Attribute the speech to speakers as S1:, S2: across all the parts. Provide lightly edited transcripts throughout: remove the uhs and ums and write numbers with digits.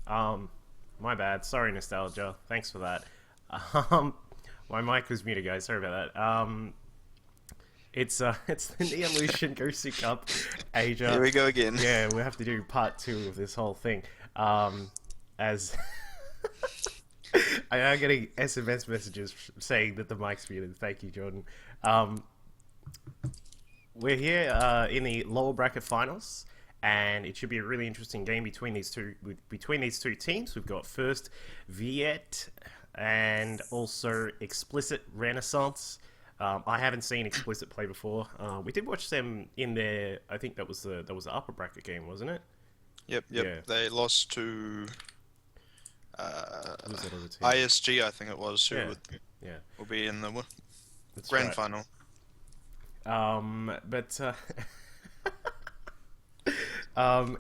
S1: My bad. Sorry, nostalgia. Thanks for that. Um, my mic was muted, guys. Sorry about that. It's the Neolution GosuCup
S2: Here
S1: Asia.
S2: we go again.
S1: Yeah, we have to do part two of this whole thing. As I am getting SMS messages saying that the mic's muted. Thank you, Jordan. Um, we're here in the lower bracket finals, and it should be a really interesting game between these two teams. We've got first Viet and also Explicit Renaissance. I haven't seen Explicit play before. We did watch them in their. I think that was the upper bracket game, wasn't it?
S2: Yep.
S1: Yeah.
S2: They lost to
S1: Who was that other team?
S2: ISG, I think it was, who
S1: Yeah.
S2: would,
S1: Yeah,
S2: will be in the
S1: that's
S2: grand
S1: right.
S2: final.
S1: But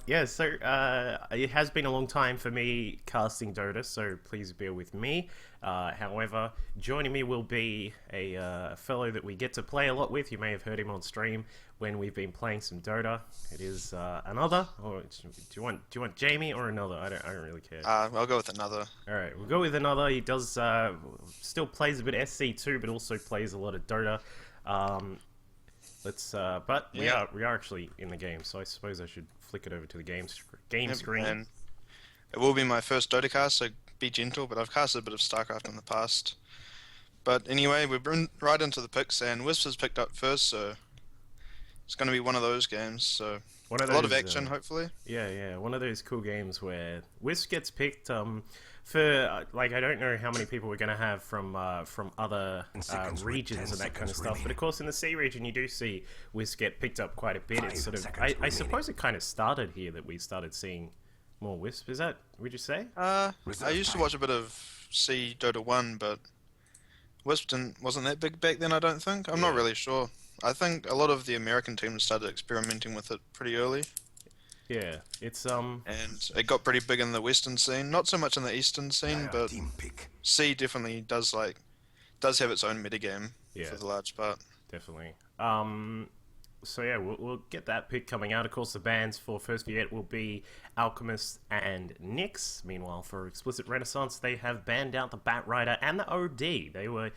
S1: yeah, so it has been a long time for me casting Dota, so please bear with me. However, joining me will be a fellow that we get to play a lot with. You may have heard him on stream when we've been playing some Dota. It is another, or do you want Jamie or another? I don't really care.
S2: I'll go with another.
S1: All right, we'll go with another. He does still plays a bit SC2, but also plays a lot of Dota. But we
S2: Yeah.
S1: are actually in the game, so I suppose I should flick it over to the game
S2: Yep,
S1: screen.
S2: and it will be my first Dota cast, so be gentle, but I've casted a bit of StarCraft in the past. But anyway, we've been right into the picks, and Wisp has picked up first, so it's going to be one of those games. So
S1: One of
S2: a lot of
S1: those,
S2: action, hopefully.
S1: Yeah, one of those cool games where Wisp gets picked. For like, I don't know how many people we're gonna have from other regions and that kind of stuff. But of course, in the C region, you do see Wisp get picked up quite a bit. It's sort of, I suppose, it kind of started here that we started seeing more Wisp. Is that? Would you say?
S2: I used to watch a bit of C Dota 1, but Wisp wasn't that big back then, I don't think. I'm not
S1: Yeah.
S2: really sure. I think a lot of the American teams started experimenting with it pretty early,
S1: Yeah, it's
S2: and it got pretty big in the Western scene. Not so much in the Eastern scene, but C definitely does have its own metagame
S1: Yeah.
S2: for the large part.
S1: definitely. So yeah, we'll get that pick coming out. Of course, the bans for First Viet will be Alchemist and Nyx. Meanwhile, for Explicit Renaissance, they have banned out the Batrider and the OD. Were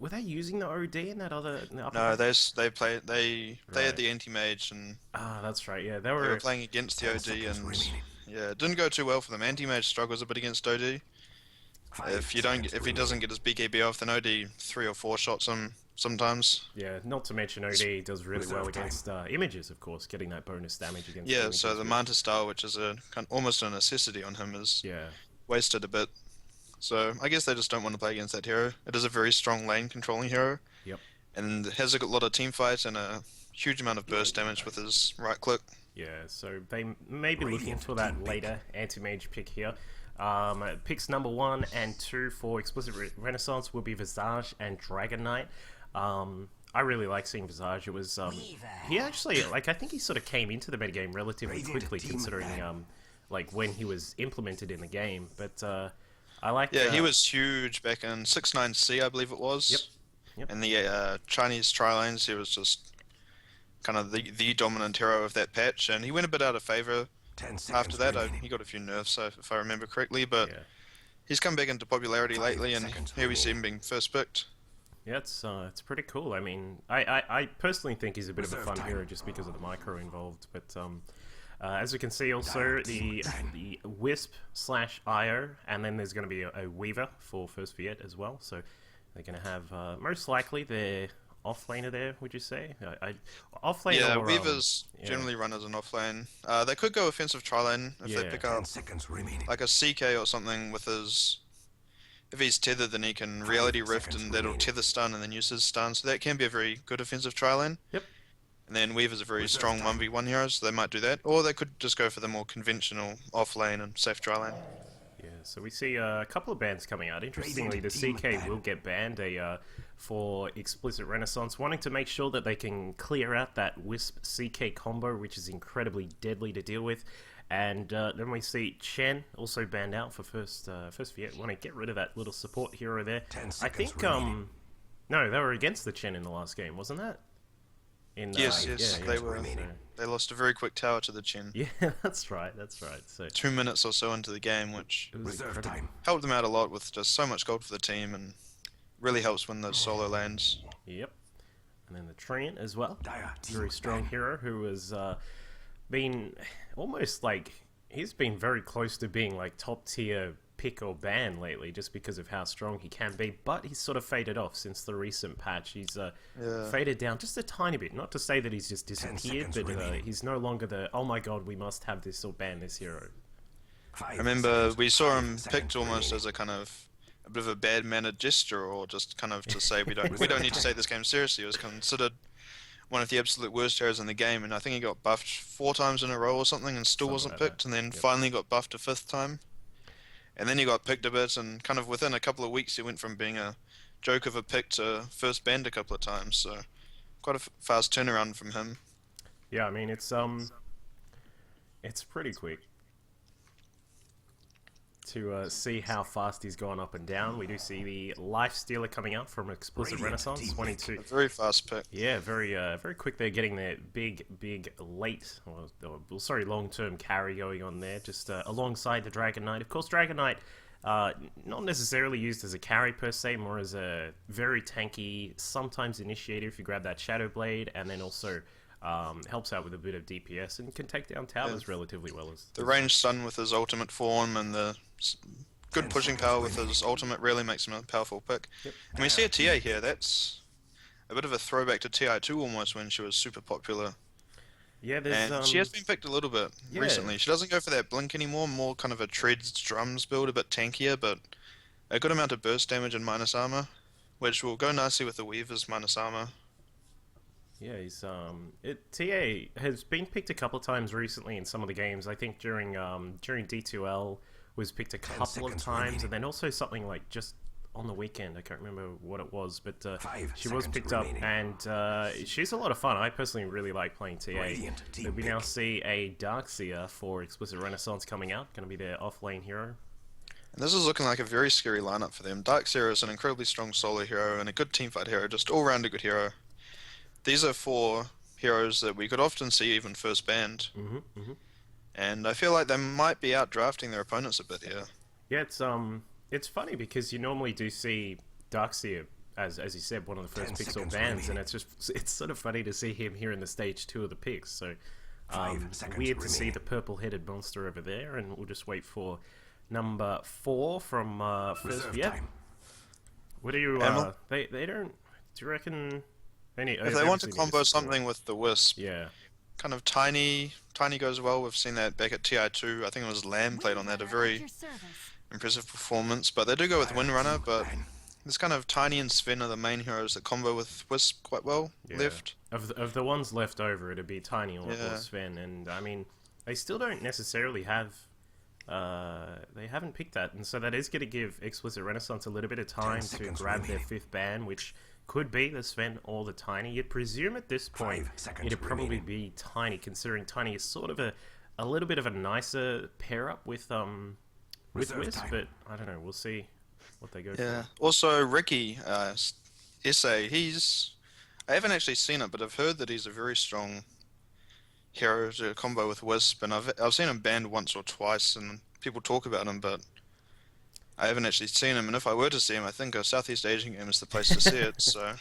S1: they using the OD in that other? In the upper
S2: No,
S1: bracket?
S2: they
S1: Right.
S2: had the anti-mage, and
S1: Ah, that's right. Yeah, they
S2: they were
S1: were.
S2: playing against the OD, and yeah, it didn't go too well for them. Anti-mage struggles a bit against OD. If he doesn't get his BKB off, then OD 3 or 4 shots him sometimes.
S1: Yeah, not to mention OD does really well against images, of course, getting that bonus damage against.
S2: Yeah,
S1: images
S2: so the
S1: with-
S2: Manta style, which is almost a necessity on him, is
S1: Yeah,
S2: wasted a bit. So I guess they just don't want to play against that hero. It is a very strong lane controlling hero,
S1: yep.
S2: and has a lot of team fights and a huge amount of burst damage with his right click.
S1: Yeah, so they may be looking for that later anti-mage pick here. Picks number 1 and 2 for Explicit Renaissance will be Visage and Dragon Knight. I really like seeing Visage. It was he actually, like, I think he sort of came into the metagame relatively quickly, considering like when he was implemented in the game. But I like.
S2: Yeah, he was huge back in 6.9C, I believe it was.
S1: Yep.
S2: In the Chinese tri-lanes, he was just kind of the dominant hero of that patch, and he went a bit out of favor after that. He got a few nerfs, if I remember correctly, but
S1: Yeah.
S2: he's come back into popularity lately, and here we see him being first picked.
S1: Yeah, it's pretty cool. I mean, I personally think he's a bit of a fun hero just because of the micro involved. But as we can see, also the Wisp / IO, and then there's going to be a Weaver for First Viet as well. So they're going to have most likely their offlaner there. Would you say? Offlane?
S2: Yeah,
S1: or,
S2: Weavers
S1: yeah.
S2: generally run as an offlane. They could go offensive tri-lane if they
S1: Yeah.
S2: pick up like a CK or something with his. If he's tethered, then he can reality rift, and that'll tether stun and then use his stun. So that can be a very good offensive tri-lane.
S1: Yep.
S2: And then Weaver's a very strong 1v1 hero, so they might do that. Or they could just go for the more conventional off-lane and safe tri-lane.
S1: Yeah, so we see a couple of bans coming out. Interestingly, the CK will get banned for Explicit Renaissance, wanting to make sure that they can clear out that Wisp CK combo, which is incredibly deadly to deal with. And then we see Chen also banned out for first Viet. Want to get rid of that little support hero there. I think no, they were against the Chen in the last game, wasn't that? In
S2: Yes,
S1: yeah,
S2: yes,
S1: yeah.
S2: they were.
S1: So,
S2: They lost a very quick tower to the Chen.
S1: yeah, that's right. That's right. So
S2: 2 minutes or so into the game, which
S1: it was incredible.
S2: helped them out a lot with just so much gold for the team and really helps win those solo lanes.
S1: Yep. And then the Treant as well. Very strong hero who has been almost like he's been very close to being like top tier pick or ban lately just because of how strong he can be, but he's sort of faded off since the recent patch. He's faded down just a tiny bit. Not to say that he's just disappeared, but he's no longer the, oh my god, we must have this or ban this hero.
S2: I remember we saw him picked almost as a kind of a bit of a bad mannered gesture, or just kind of to say we don't need to take this game seriously. It was considered one of the absolute worst heroes in the game, and I think he got buffed 4 times in a row or something and still wasn't picked, and then finally got buffed a 5th time. And then he got picked a bit, and kind of within a couple of weeks he went from being a joke of a pick to first banned a couple of times, so quite a fast turnaround from him.
S1: Yeah, I mean it's pretty quick to see how fast he's gone up and down. We do see the Life Stealer coming out from Explicit Renaissance, 22.
S2: A very fast pick.
S1: Yeah, very quick. They're getting their big late, sorry, long-term carry going on there, just alongside the Dragon Knight. Of course, Dragon Knight, not necessarily used as a carry per se, more as a very tanky, sometimes initiator if you grab that Shadow Blade, and then also helps out with a bit of DPS and can take down towers relatively well.
S2: The ranged stun with his ultimate form and the good pushing power with his ultimate really makes him a powerful pick.
S1: Yep.
S2: And we see a TA here, that's a bit of a throwback to TI2 almost, when she was super popular.
S1: Yeah, there's,
S2: and she has been picked a little bit recently. She doesn't go for that blink anymore, more kind of a treads drums build, a bit tankier, but a good amount of burst damage and minus armor, which will go nicely with the Weaver's minus armor.
S1: Yeah, he's TA has been picked a couple of times recently in some of the games. I think during D2L was picked a couple of times, and then also something like just on the weekend. I can't remember what it was, but she was picked up, and she's a lot of fun. I personally really like playing TA. But we now see a Darkseer for Explicit Renaissance coming out, going to be their off-lane hero.
S2: And this is looking like a very scary lineup for them. Darkseer is an incredibly strong solo hero and a good teamfight hero, just all-round a good hero. These are 4 heroes that we could often see even first banned. And I feel like they might be outdrafting their opponents a bit here.
S1: Yeah, it's funny because you normally do see Darkseer, as you said, one of the first picks or bans, and it's sort of funny to see him here in the stage 2 of the picks. So weird to see the purple-headed monster over there, and we'll just wait for number 4 from first. Yeah. What do you? They don't. Do you reckon?
S2: If they want to combo something with the Wisp,
S1: yeah,
S2: kind of tiny goes well. We've seen that back at TI2. I think it was Lamb played on that, a very impressive performance. But they do go with Windrunner, but this kind of Tiny and Sven are the main heroes that combo with Wisp quite well left.
S1: Of the ones left over, it'd be Tiny or Sven, and I mean, they still don't necessarily have. They haven't picked that, and so that is going to give Explicit Renaissance a little bit of time to grab their 5th ban, which could be the Sven or the Tiny. You'd presume at this point it'd probably be Tiny, considering Tiny is sort of a little bit of a nicer pair up with Wisp, but I don't know. We'll see what they go for.
S2: Also, Ricky, SA, I haven't actually seen it, but I've heard that he's a very strong hero to combo with Wisp, and I've seen him banned once or twice, and people talk about him, but I haven't actually seen him, and if I were to see him, I think a Southeast Asian game is the place to see it, so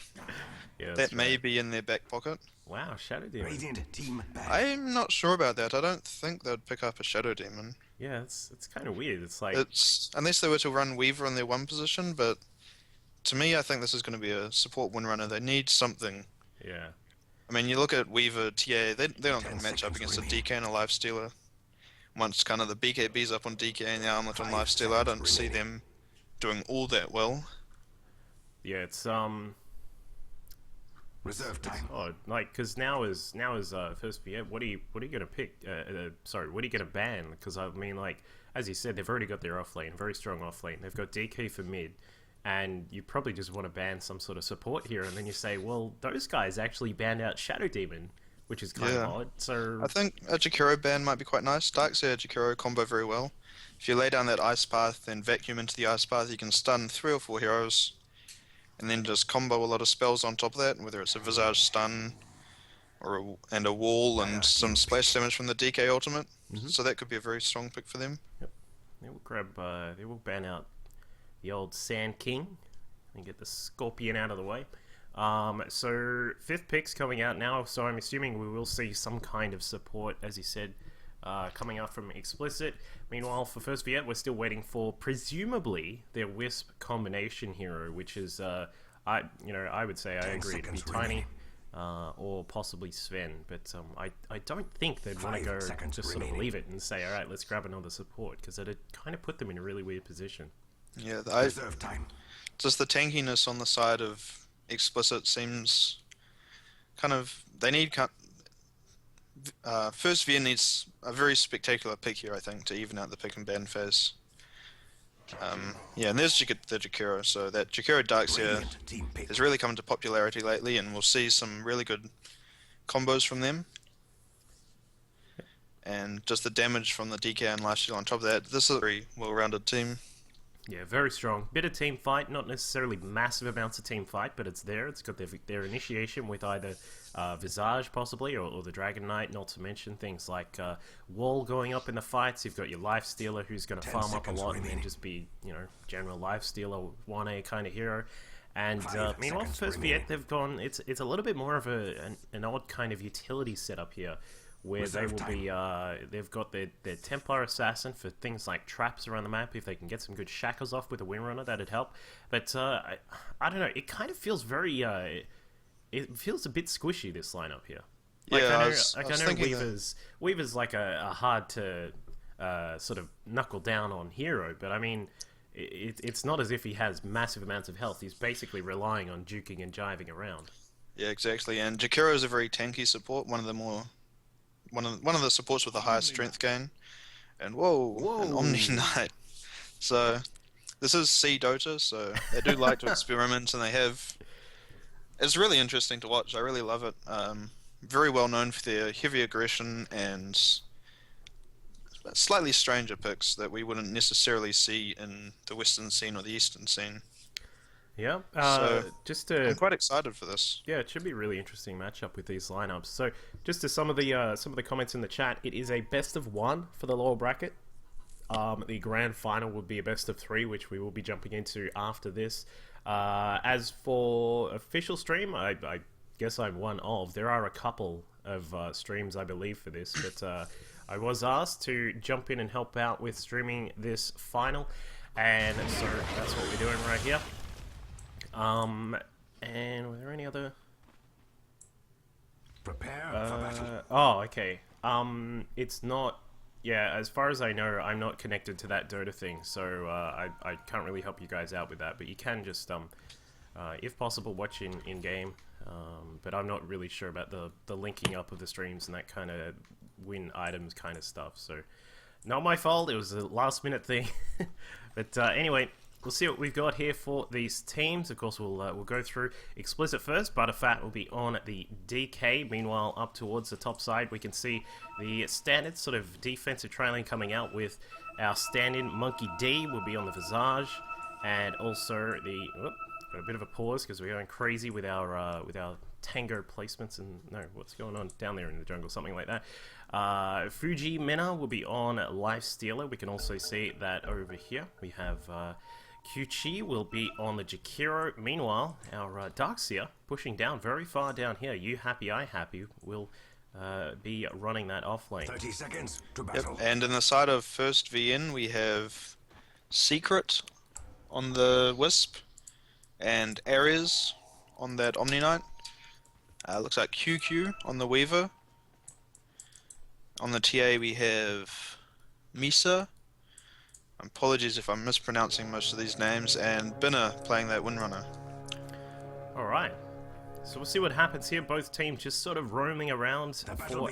S2: that may be in their back pocket.
S1: Wow, Shadow Demon.
S2: I'm not sure about that. I don't think they'd pick up a Shadow Demon.
S1: Yeah, it's kind of weird. It's like...
S2: unless they were to run Weaver in their 1 position, but to me, I think this is going to be a support Windrunner. They need something.
S1: Yeah.
S2: I mean, you look at Weaver, TA, they're not going to match up against a DK and a Life Stealer. Once kind of the BKB's up on DK and the Armlet on Life Stealer, I don't see them doing all that well.
S1: Yeah, it's
S3: reserve time.
S1: Odd, like, because now is first. Yeah, what are you gonna pick? Sorry, what are you gonna ban? Because I mean, like, as you said, they've already got their offlane, very strong offlane. They've got DK for mid, and you probably just want to ban some sort of support here, and then you say, well, those guys actually banned out Shadow Demon, which is kind of odd. So
S2: I think a Jakiro ban might be quite nice. Darkseer Jakiro combo very well. If you lay down that Ice Path and vacuum into the Ice Path, you can stun 3 or 4 heroes, and then just combo a lot of spells on top of that, whether it's a Visage stun, and a wall and some splash damage from the DK ultimate. So that could be a very strong pick for them.
S1: Yep. They will grab. They will ban out the old Sand King and get the Scorpion out of the way. So 5th pick's coming out now. So I'm assuming we will see some kind of support, as you said, coming up from XPLICIT. Meanwhile, for first Viet, we're still waiting for presumably their Wisp combination hero, which is I would say I agree it'd be Tiny or possibly Sven, but I don't think they'd want to go just sort of leave it and say, all right, let's grab another support, because it'd kind of put them in a really weird position.
S2: Yeah, just the tankiness on the side of XPLICIT seems kind of they need. First Viet needs a very spectacular pick here, I think, to even out the pick and ban phase. Yeah, and there's the Jakiro, so that Jakiro Darkseer has really come into popularity lately, and we'll see some really good combos from them. And just the damage from the DK and Last Shield on top of that, this is a very well-rounded team.
S1: Yeah, very strong. Bit of team fight, not necessarily massive amounts of team fight, but it's there. It's got their initiation with either Visage, possibly, or the Dragon Knight, not to mention things like Wall going up in the fights. You've got your Life Stealer, who's going to farm up a lot and just be, general Life Stealer, 1A kind of hero. And meanwhile, first Viet, they've gone, it's a little bit more of an odd kind of utility setup here, where they will be, they've got their Templar Assassin for things like traps around the map. If they can get some good shackles off with a Windrunner, that'd help. But I don't know, it kind of feels very, it feels a bit squishy, this lineup here. Like,
S2: yeah,
S1: I know Weaver's like a hard to sort of knuckle down on hero, but I mean, it's not as if he has massive amounts of health. He's basically relying on juking and jiving around.
S2: Yeah, exactly. And Jakiro is a very tanky support, one of the supports with the highest strength gain. And whoa, an Omni Knight. So this is C Dota, so they do like to experiment, and they have. It's really interesting to watch. I really love it. Very well known for their heavy aggression and slightly stranger picks that we wouldn't necessarily see in the Western scene or the Eastern scene.
S1: Yeah,
S2: I'm quite excited for this.
S1: Yeah, it should be a really interesting matchup with these lineups. So, just to some of the comments in the chat, it is a best of 1 for the lower bracket. The grand final would be a best of 3, which we will be jumping into after this. As for official stream, I guess I'm one of. There are a couple of streams, I believe, for this, but I was asked to jump in and help out with streaming this final, and so that's what we're doing right here. And were there any other?
S3: Prepare for battle.
S1: Oh, okay. It's not. Yeah, as far as I know, I'm not connected to that Dota thing, so I can't really help you guys out with that. But you can just, if possible, watch in game. But I'm not really sure about the linking up of the streams and that kind of win items kind of stuff. So, not my fault. It was a last minute thing. But anyway. We'll see what we've got here for these teams. Of course, we'll go through XPLICIT first. Butterfat will be on the DK. Meanwhile, up towards the top side, we can see the standard sort of defensive trailing coming out with our stand-in Monkey D will be on the Visage, and also the got a bit of a pause because we're going crazy with our Tango placements and no, what's going on down there in the jungle, something like that. Fuji Mena will be on Life Stealer. We can also see that over here we have. Kyuchi will be on the Jakiro. Meanwhile, our Darkseer pushing down very far down here. You happy, I happy will be running that off lane.
S3: 30 seconds to battle.
S2: Yep. And in the side of first VN, we have Secret on the Wisp and Ares on that Omni Knight. Looks like QQ on the Weaver. On the TA, we have Misa. Apologies if I'm mispronouncing most of these names, and Binner playing that Windrunner.
S1: Alright, so we'll see what happens here. Both teams just sort of roaming around for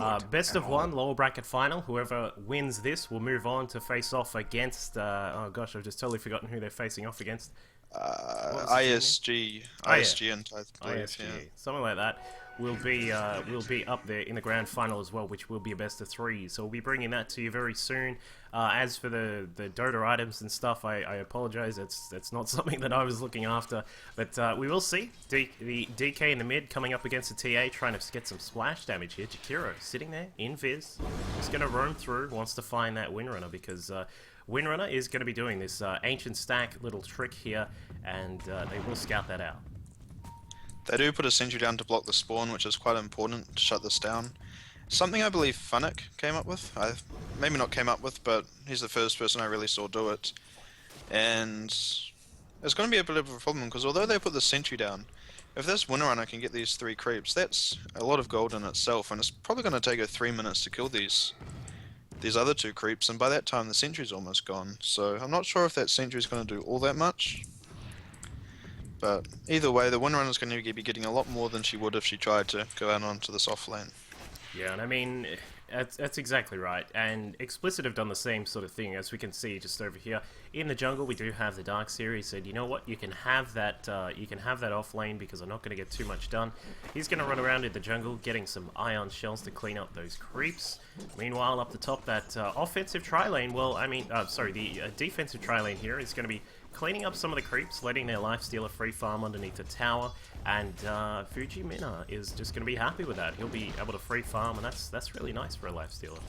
S1: our best of 1 lower bracket final. Whoever wins this will move on to face off against, oh gosh, I've just totally forgotten who they're facing off against.
S2: ISG,
S1: Oh, yeah.
S2: ISG, and I believe,
S1: ISG,
S2: yeah.
S1: something like that, will be up there in the grand final as well, which will be a best of 3. So we'll be bringing that to you very soon. As for the Dota items and stuff, I apologize. That's not something that I was looking after, but we will see. The DK in the mid coming up against the TA, trying to get some splash damage here. Jakiro sitting there in Viz, just going to roam through, wants to find that Windrunner because. Windrunner is going to be doing this ancient stack little trick here, and they will scout that out.
S2: They do put a sentry down to block the spawn, which is quite important to shut this down. Something I believe Funnick came up with. Maybe not came up with, but he's the first person I really saw do it. And it's going to be a bit of a problem, because although they put the sentry down, if this Windrunner can get these 3 creeps, that's a lot of gold in itself, and it's probably going to take her 3 minutes to kill these other 2 creeps, and by that time the sentry's almost gone. So I'm not sure if that sentry's going to do all that much. But either way, the Windrunner's going to be getting a lot more than she would if she tried to go out onto the soft lane.
S1: Yeah, and I mean, that's exactly right. And XPLICIT have done the same sort of thing, as we can see just over here. In the jungle, we do have the Dark Series. Said, you know what, you can have that off lane because I'm not going to get too much done. He's going to run around in the jungle, getting some ion shells to clean up those creeps. Meanwhile, up the top, that offensive tri-lane, the defensive tri-lane here is going to be cleaning up some of the creeps, letting their Lifestealer free farm underneath the tower, and Fuji Mina is just going to be happy with that. He'll be able to free farm, and that's really nice for a Lifestealer.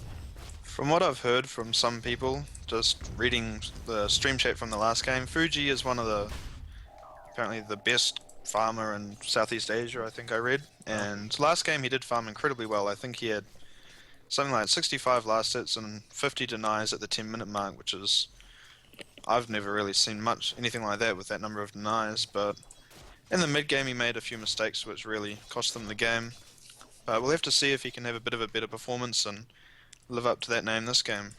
S2: From what I've heard from some people, just reading the stream chat from the last game, Fuji is apparently the best farmer in Southeast Asia, I think I read. And last game he did farm incredibly well. I think he had something like 65 last hits and 50 denies at the 10-minute mark, which is... I've never really seen anything like that with that number of denies, but in the mid game he made a few mistakes which really cost them the game. But we'll have to see if he can have a bit of a better performance and live up to that name this game.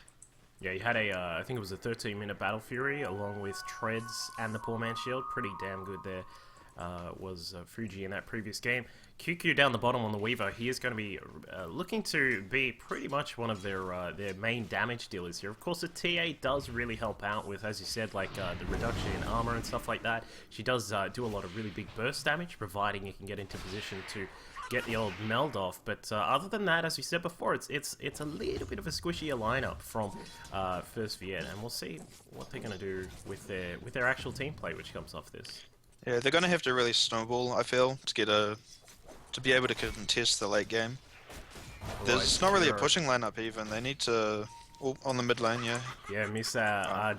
S1: Yeah, he had I think it was a 13-minute Battle Fury along with Treads and the Poor Man's Shield. Pretty damn good there was Fuji in that previous game. QQ down the bottom on the Weaver, he is going to be looking to be pretty much one of their main damage dealers here. Of course, the TA does really help out with, as you said, like the reduction in armor and stuff like that. She does do a lot of really big burst damage, providing you can get into position to get the old meld off. But other than that, as we said before, it's a little bit of a squishier lineup from First Viet, and we'll see what they're going to do with their actual team play, which comes off this.
S2: Yeah, they're going to have to really snowball, I feel, to be able to contest the late game. There's not really a pushing lineup even. They need to... Oh, on the mid lane, yeah.
S1: Yeah, Miss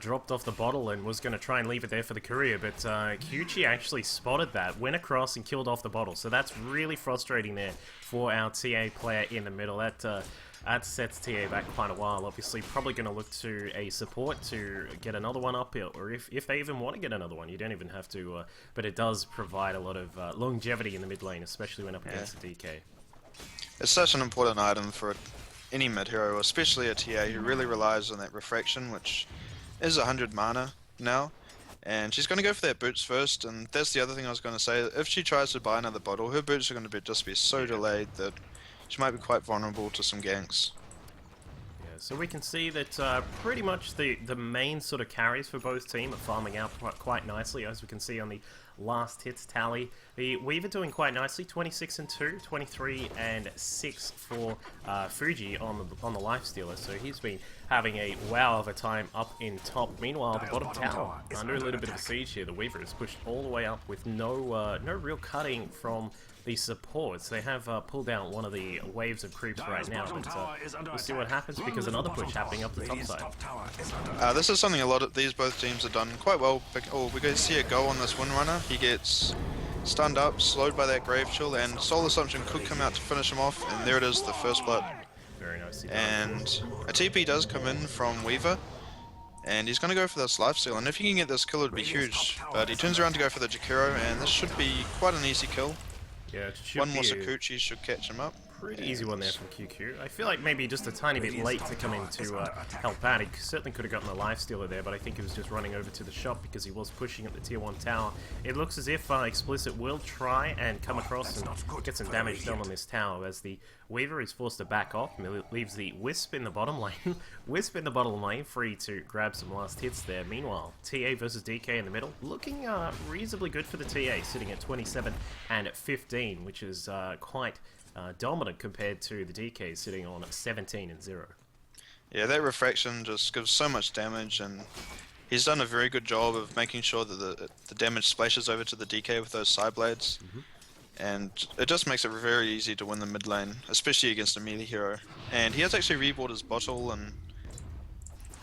S1: dropped off the bottle and was going to try and leave it there for the courier, but Kyuchi actually spotted that, went across and killed off the bottle. So that's really frustrating there for our TA player in the middle. That sets TA back quite a while. Obviously, probably going to look to a support to get another one up, or if they even want to get another one. You don't even have to, but it does provide a lot of longevity in the mid lane, especially when up against the DK.
S2: It's such an important item for any mid hero, especially a TA who really relies on that refraction, which is 100 mana now. And she's going to go for that boots first, and that's the other thing I was going to say. If she tries to buy another bottle, her boots are going to just be so delayed that she might be quite vulnerable to some ganks.
S1: Yeah, so we can see that pretty much the main sort of carries for both teams are farming out quite nicely, as we can see on the last hits tally. The Weaver doing quite nicely, 26 and 2, 23 and 6 for Fuji on the Lifestealer. So he's been having a wow of a time up in top. Meanwhile, the bottom tower under a little bit of a siege here. The Weaver is pushed all the way up with no real cutting from the supports. They have pulled out one of the waves of creeps right now, but we'll see what happens because another push happening up the top side.
S2: This is something both teams have done quite well. Oh, we can see a go on this Windrunner. He gets stunned up, slowed by that Grave Chill, and Soul Assumption could come out to finish him off, and there it is, the first blood.
S1: Very nicely done.
S2: And a TP does come in from Weaver, and he's going to go for this lifesteal, and if he can get this kill it would be huge, but he turns around to go for the Jakiro, and this should be quite an easy kill.
S1: Yeah,
S2: One more Sakuchi should catch him up.
S1: Pretty easy one there from QQ. I feel like maybe just a tiny bit late to come in to help out. He certainly could have gotten a lifestealer there, but I think he was just running over to the shop because he was pushing at the tier 1 tower. It looks as if XPLICIT will try and come across and get some damage done on this tower as the Weaver is forced to back off and leaves the Wisp in the bottom lane. Wisp in the bottom lane, free to grab some last hits there. Meanwhile, TA versus DK in the middle, looking reasonably good for the TA, sitting at 27 and 15, which is quite dominant compared to the DK sitting on 17 and 0.
S2: Yeah, that refraction just gives so much damage, and he's done a very good job of making sure that the damage splashes over to the DK with those side blades. And it just makes it very easy to win the mid lane, especially against a melee hero. And he has actually rebought his bottle, and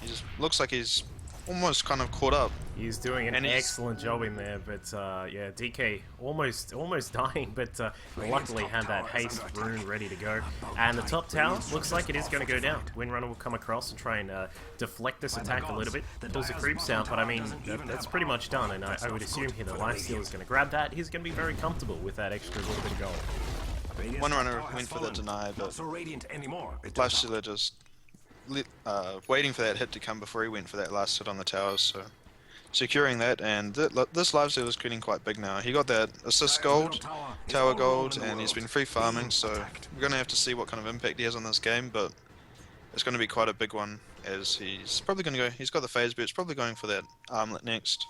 S2: he just looks like he's almost kind of caught up.
S1: He's doing an excellent job in there, but yeah, DK almost dying, but luckily had that haste rune ready to go. And the top tower looks like it is going to go down. Windrunner will come across and try and deflect this attack a little bit. Pulls the creeps out, but I mean, that's pretty much done, and I would assume here the lifesteal is going to grab that. He's going to be very comfortable with that extra little bit of gold.
S2: Windrunner went for the deny, but lifestealer just waiting for that hit to come before he went for that last hit on the towers, so securing that, and this lifesteal is getting quite big now. He got that assist gold, tower gold, and he's been free farming, so we're going to have to see what kind of impact he has on this game, but it's going to be quite a big one, as he's probably going to go, he's got the phase boots, probably going for that armlet next.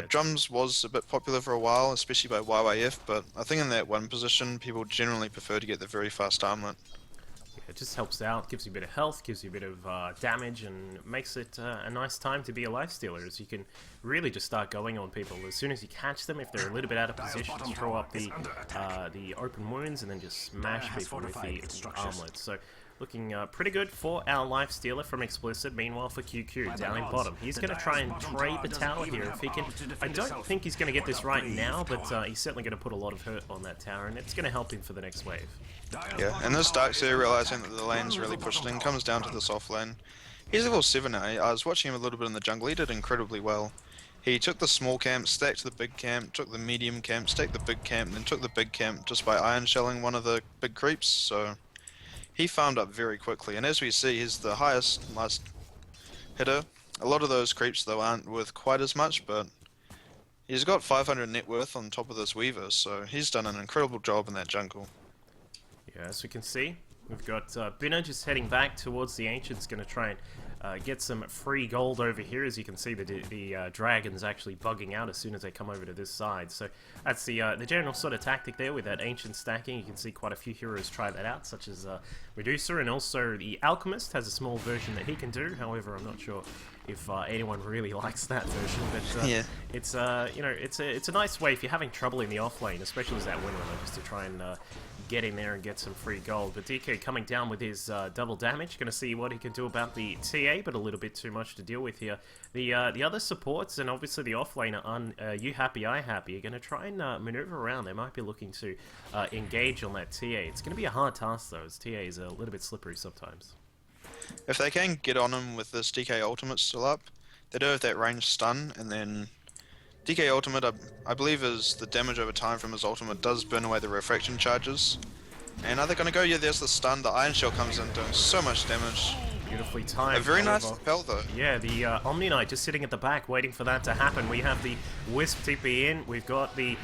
S2: Drums was a bit popular for a while, especially by YYF, but I think in that one position, people generally prefer to get the very fast armlet.
S1: It just helps out, gives you a bit of health, gives you a bit of damage, and makes it a nice time to be a lifestealer, as you can really just start going on people. As soon as you catch them, if they're a little bit out of position, just throw up the open wounds and then just smash people with the armlet. So looking pretty good for our lifestealer from XPLICIT. Meanwhile, for QQ down in bottom, he's going to try and trade the tower here if he can. I don't think he's going to get this right now, but he's certainly going to put a lot of hurt on that tower, and it's going to help him for the next wave.
S2: Yeah, and this Darkseer, realizing that the lane's really pushed in, comes down to this off lane. He's level 7 now. I was watching him a little bit in the jungle. He did incredibly well. He took the small camp, stacked the big camp, took the medium camp, stacked the big camp, and then took the big camp just by iron shelling one of the big creeps, so he farmed up very quickly. And as we see, he's the highest last hitter. A lot of those creeps, though, aren't worth quite as much, but he's got 500 net worth on top of this Weaver, so he's done an incredible job in that jungle.
S1: Yeah, as we can see, we've got Binner just heading back towards the Ancients, going to try and get some free gold over here. As you can see, the dragon's actually bugging out as soon as they come over to this side. So that's the general sort of tactic there with that Ancient stacking. You can see quite a few heroes try that out, such as Medusa, and also the Alchemist has a small version that he can do. However, I'm not sure if anyone really likes that version, but
S2: yeah,
S1: it's you know, it's a nice way if you're having trouble in the off lane, especially as that Windrunner, just to try and get in there and get some free gold. But DK coming down with his double damage, going to see what he can do about the TA, but a little bit too much to deal with here. The other supports and obviously the offlaner, you happy, I happy, are going to try and maneuver around. They might be looking to engage on that TA. It's going to be a hard task though, as TA is a little bit slippery sometimes.
S2: If they can get on him with this DK ultimate still up, they do have that range stun, and then DK ultimate, I believe, is the damage over time from his ultimate does burn away the refraction charges. And are they going to go? Yeah, there's the stun. The Iron Shell comes in doing so much damage.
S1: Beautifully timed.
S2: A very nice spell though.
S1: Yeah, the Omni Knight just sitting at the back waiting for that to happen. We have the Wisp TP in. We've got the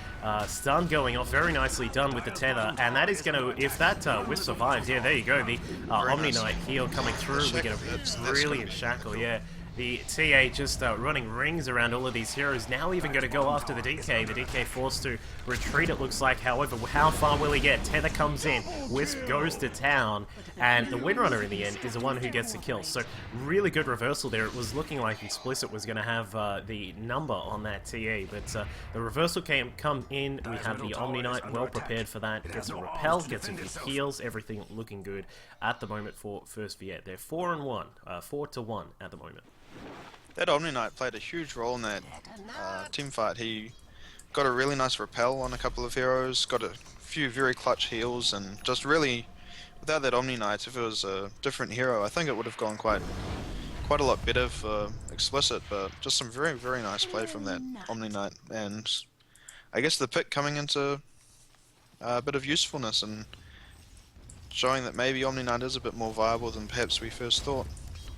S1: stun going off. Very nicely done with the tether. And that is going to, if that Wisp survives, yeah, there you go. The Omni Knight heal coming through. We get a brilliant shackle, yeah. The TA just running rings around all of these heroes. Now even going to go after the DK. The DK forced to retreat, it looks like. However, how far will he get? Tether comes in. Wisp goes to town. And the Windrunner in the end is the one who gets the kill. So really good reversal there. It was looking like XPLICIT was going to have the number on that TA. But the reversal come in. We have the Omni Knight well prepared for that. Gets a repel, gets some heals. Everything looking good at the moment for First Viet. They're 4-1. 4-1 at the moment.
S2: That Omni Knight played a huge role in that team fight. He got a really nice repel on a couple of heroes, got a few very clutch heals, and just really, without that Omni Knight, if it was a different hero, I think it would have gone quite a lot better for XPLICIT, but just some very, very nice play from that Omni Knight. And I guess the pick coming into a bit of usefulness and showing that maybe Omni Knight is a bit more viable than perhaps we first thought.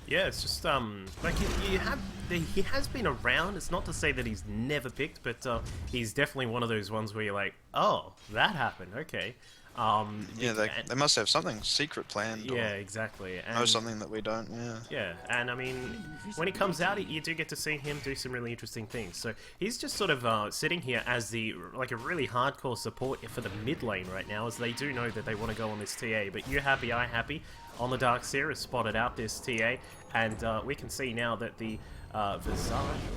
S1: Yeah, it's just like he has been around. It's not to say that he's never picked, but he's definitely one of those ones where you're like, oh, that happened. Okay.
S2: Yeah, they must have something secret planned.
S1: Yeah, exactly. And
S2: know something that we don't. Yeah.
S1: yeah, and I mean, when he comes out, you do get to see him do some really interesting things. So he's just sort of sitting here as the like a really hardcore support for the mid lane right now, as they do know that they want to go on this TA. But you happy, I happy. On the Darkseer has spotted out this TA, and we can see now that the Visage,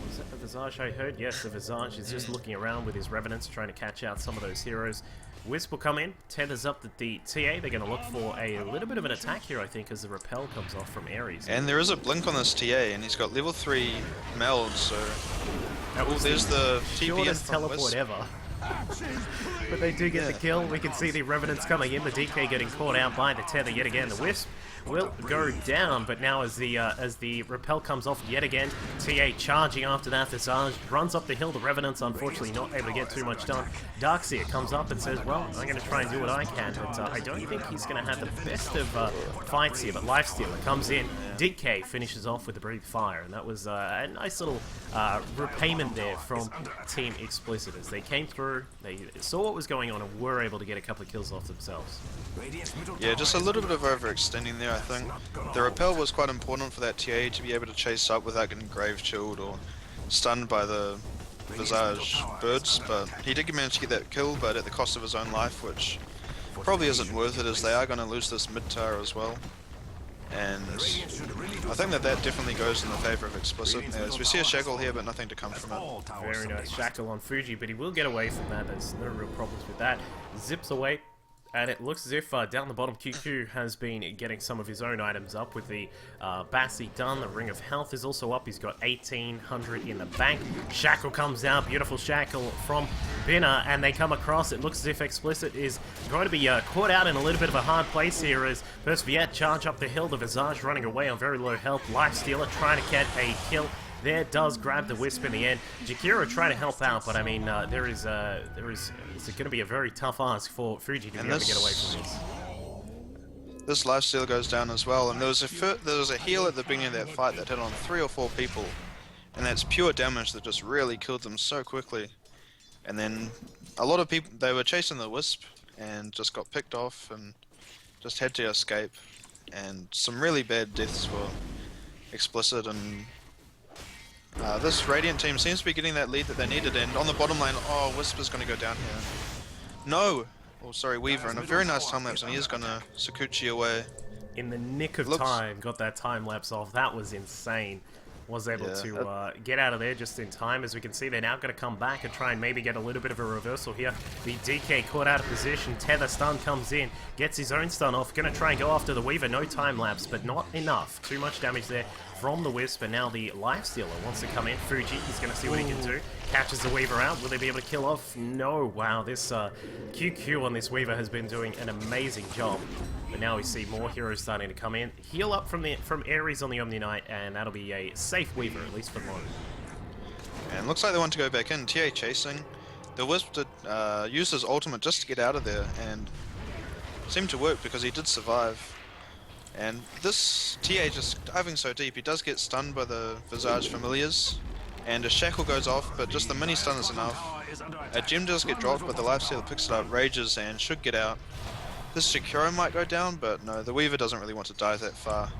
S1: was that the Visage I heard? Yes, the Visage is just looking around with his Revenants, trying to catch out some of those heroes. Wisp will come in, tethers up the TA. They're going to look for a little bit of an attack here, I think, as the repel comes off from Ares.
S2: And there is a blink on this TA, and he's got level 3 meld, so... there's the TPS from
S1: teleport
S2: Wisp.
S1: ever. But they do get the kill. We can see the Revenants coming in, the DK getting caught out by the tether yet again. The Wisp will go down, but now as the repel comes off yet again, TA charging after that. Visage runs up the hill. The Revenants unfortunately not able to get too much done. Darkseer comes up and says, well, I'm going to try and do what I can, but I don't think he's going to have the best of fights here. But Lifestealer comes in. DK finishes off with the Breathe Fire, and that was a nice little repayment there from Team XPLICIT as they came through, they saw what was going on and were able to get a couple of kills off themselves.
S2: Yeah, just a little bit of overextending there, I think. The repel was quite important for that TA to be able to chase up without getting grave chilled or stunned by the Visage birds, but he did manage to get that kill, but at the cost of his own life, which probably isn't worth it, as they are going to lose this mid tower as well. And I think that definitely goes in the favour of XPLICIT, as we see a Shackle here, but nothing to come from it.
S1: Very nice Shackle on Fuji, but he will get away from that. There's no real problems with that. Zips away. And it looks as if down the bottom QQ has been getting some of his own items up with the Bassi done. The Ring of Health is also up. He's got 1,800 in the bank. Shackle comes out. Beautiful Shackle from Binner. And they come across. It looks as if XPLICIT is going to be caught out in a little bit of a hard place here as first Viet charge up the hill. The Visage running away on very low health. Lifestealer trying to get a kill. There does grab the Wisp in the end. Jakiro trying to help out, but I mean, it's going to be a very tough ask for Fuji to be able to get away from this.
S2: This Lifesteal goes down as well, and there was a heal at the beginning of that fight that hit on 3 or 4 people, and that's pure damage that just really killed them so quickly. And then a lot of people, they were chasing the Wisp and just got picked off and just had to escape, and some really bad deaths for XPLICIT. And this Radiant team seems to be getting that lead that they needed, and on the bottom lane, oh, Wisp is going to go down here. No! Oh, sorry, Weaver, and a very nice time lapse, and he is going to Sakuchi away.
S1: In the nick of time, got that time lapse off. That was insane. Was able to get out of there just in time. As we can see, they're now going to come back and try and maybe get a little bit of a reversal here. The DK caught out of position. Tether stun comes in, gets his own stun off. Going to try and go after the Weaver. No time lapse, but not enough. Too much damage there from the Wisp, and now the Lifestealer wants to come in. Fuji, he's going to see what he can do. Catches the Weaver out. Will they be able to kill off? No. Wow, this QQ on this Weaver has been doing an amazing job. But now we see more heroes starting to come in. Heal up from Ares on the Omni Knight, and that'll be a safe Weaver, at least for the moment.
S2: And looks like they want to go back in. TA chasing. The Wisp did use his ultimate just to get out of there, and seemed to work because he did survive. And this TA just diving so deep, he does get stunned by the Visage Familiars, and a Shackle goes off, but just the mini stun is enough. A gem does get dropped, but the Lifestealer picks it up, rages, and should get out. This Shakiro might go down, but no, the Weaver doesn't really want to dive that far.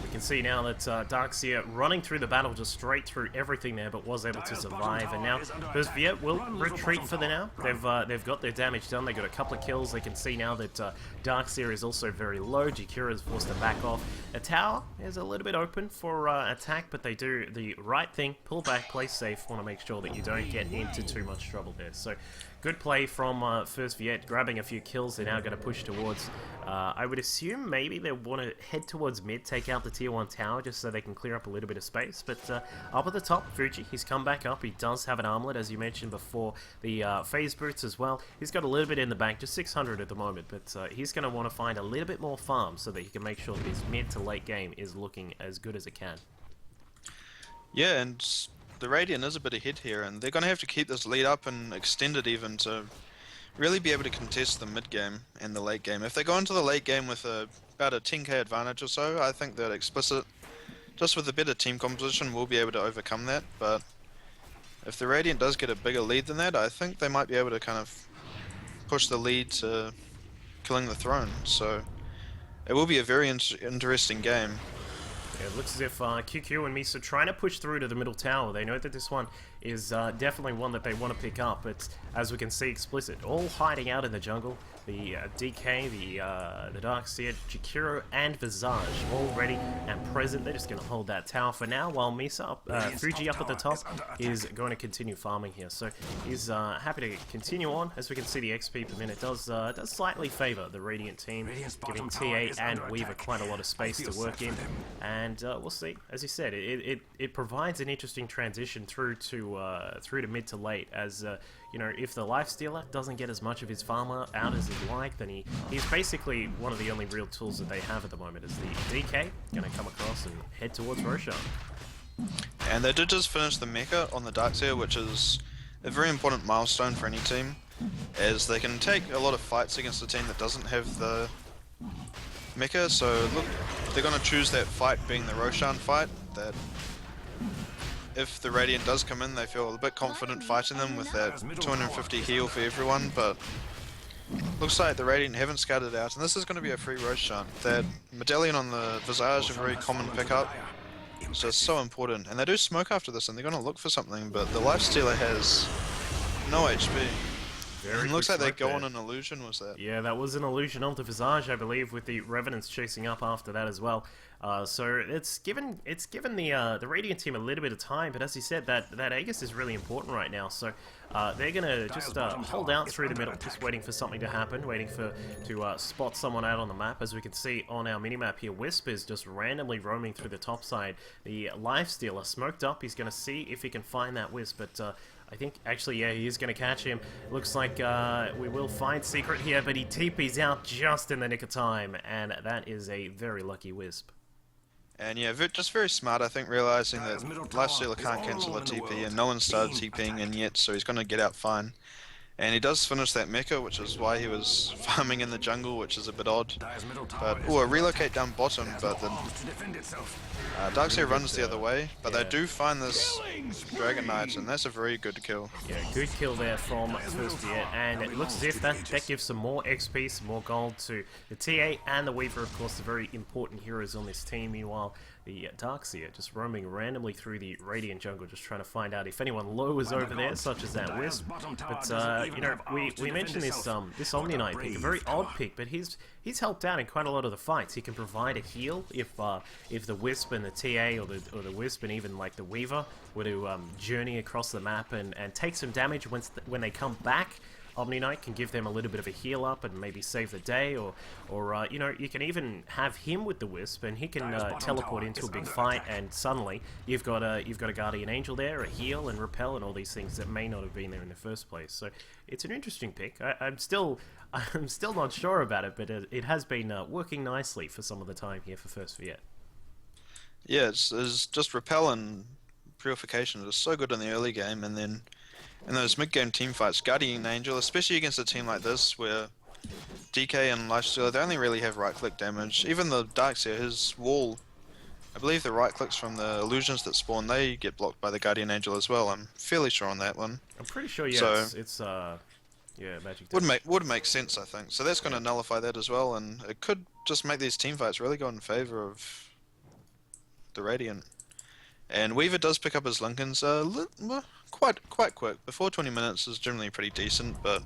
S1: We can see now that Darkseer running through the battle just straight through everything there, but was able to survive. And now first Viet will retreat for the now. They've got their damage done. They got a couple of kills. They can see now that Darkseer is also very low. Jakira is forced to back off. A tower is a little bit open for attack, but they do the right thing. Pull back, play safe. Want to make sure that you don't get into too much trouble there. So good play from first Viet, grabbing a few kills. They're now going to push towards, I would assume maybe they want to head towards mid, take out the tier 1 tower just so they can clear up a little bit of space. But up at the top, Fuji, he's come back up. He does have an armlet, as you mentioned before. The phase boots as well. He's got a little bit in the bank, just 600 at the moment. But he's going to want to find a little bit more farm so that he can make sure that his mid to late game is looking as good as it can.
S2: Yeah, and the Radiant is a bit ahead here, and they're going to have to keep this lead up and extend it even to really be able to contest the mid game and the late game. If they go into the late game with about a 10k advantage or so, I think that Explicit, just with a better team composition, will be able to overcome that. But if the Radiant does get a bigger lead than that, I think they might be able to kind of push the lead to killing the throne. So it will be a very interesting game.
S1: Yeah, it looks as if QQ and Misa trying to push through to the middle tower. They know that this one is definitely one that they want to pick up, but as we can see, Explicit all hiding out in the jungle. The DK, the Darkseer, Jakiro, and Visage all ready and present. They're just going to hold that tower for now, while Misa, Fuji up at the top, is going to continue farming here. So he's happy to continue on. As we can see, the XP per minute does slightly favour the Radiant team, giving TA and Weaver quite a lot of space to work in. And we'll see. As you said, it provides an interesting transition through to mid to late, as you know, if the Lifestealer doesn't get as much of his farmer out as he'd like, then he's basically one of the only real tools that they have at the moment. Is the DK going to come across and head towards Roshan?
S2: And they did just finish the mecha on the Darkseer, which is a very important milestone for any team, as they can take a lot of fights against a team that doesn't have the mecha. So look, they're going to choose that fight being the Roshan fight, that if the Radiant does come in, they feel a bit confident fighting them with that 250 heal for everyone, but looks like the Radiant haven't scouted out, and this is going to be a free Roshan. That medallion on the Visage, a very common pickup, so it's so important. And they do smoke after this, and they're going to look for something, but the Lifestealer has no HP. It looks like they go on an illusion, was that?
S1: Yeah, that was an illusion of the Visage, I believe, with the Revenants chasing up after that as well. So it's given the Radiant team a little bit of time, but as you said, that Aegis is really important right now. So they're gonna just hold out through the middle, just waiting for something to happen, waiting to spot someone out on the map. As we can see on our minimap here, Wisp is just randomly roaming through the top side. The Lifestealer smoked up. He's gonna see if he can find that Wisp, but I think, actually, yeah, he is going to catch him. Looks like we will find Secret here, but he TP's out just in the nick of time, and that is a very lucky Wisp.
S2: And yeah, just very smart, I think, realizing that Lifestealer can't cancel a TP, and no one started TPing in yet, so he's going to get out fine. And he does finish that mecha, which is why he was farming in the jungle, which is a bit odd. But, a relocate down bottom, but the Darkseer runs the other way, but they do find this Dragon Knight, and that's a very good kill.
S1: Yeah, good kill there from First Viet, and it looks as if that gives some more XP, some more gold to the TA and the Weaver, of course, the very important heroes on this team. Meanwhile, the Darkseer just roaming randomly through the Radiant jungle, just trying to find out if anyone low is over there, such as that Wisp. But you know, we mentioned this Omni Knight pick, a very odd pick, but he's helped out in quite a lot of the fights. He can provide a heal if the Wisp and the TA or the Wisp and even like the Weaver were to journey across the map and take some damage when they come back. Omni Knight can give them a little bit of a heal up and maybe save the day, or you know, you can even have him with the Wisp and he can teleport into a big fight, and suddenly you've got a Guardian Angel there, a heal and repel and all these things that may not have been there in the first place. So it's an interesting pick. I'm still not sure about it, but it has been working nicely for some of the time here for First Viet.
S2: Yeah, it's just repel and purification is so good in the early game, and then in those mid-game team fights, Guardian Angel, especially against a team like this where DK and Lifestealer, they only really have right-click damage. Even the Darkseer, his wall, I believe the right-clicks from the illusions that spawn, they get blocked by the Guardian Angel as well. I'm fairly sure on that one.
S1: I'm pretty sure, yeah,
S2: so,
S1: it's yeah, magic
S2: damage. Would make sense, I think. So that's going to nullify that as well, and it could just make these team fights really go in favor of the Radiant. And Weaver does pick up his Lincolns quite quick. Before 20 minutes is generally pretty decent, but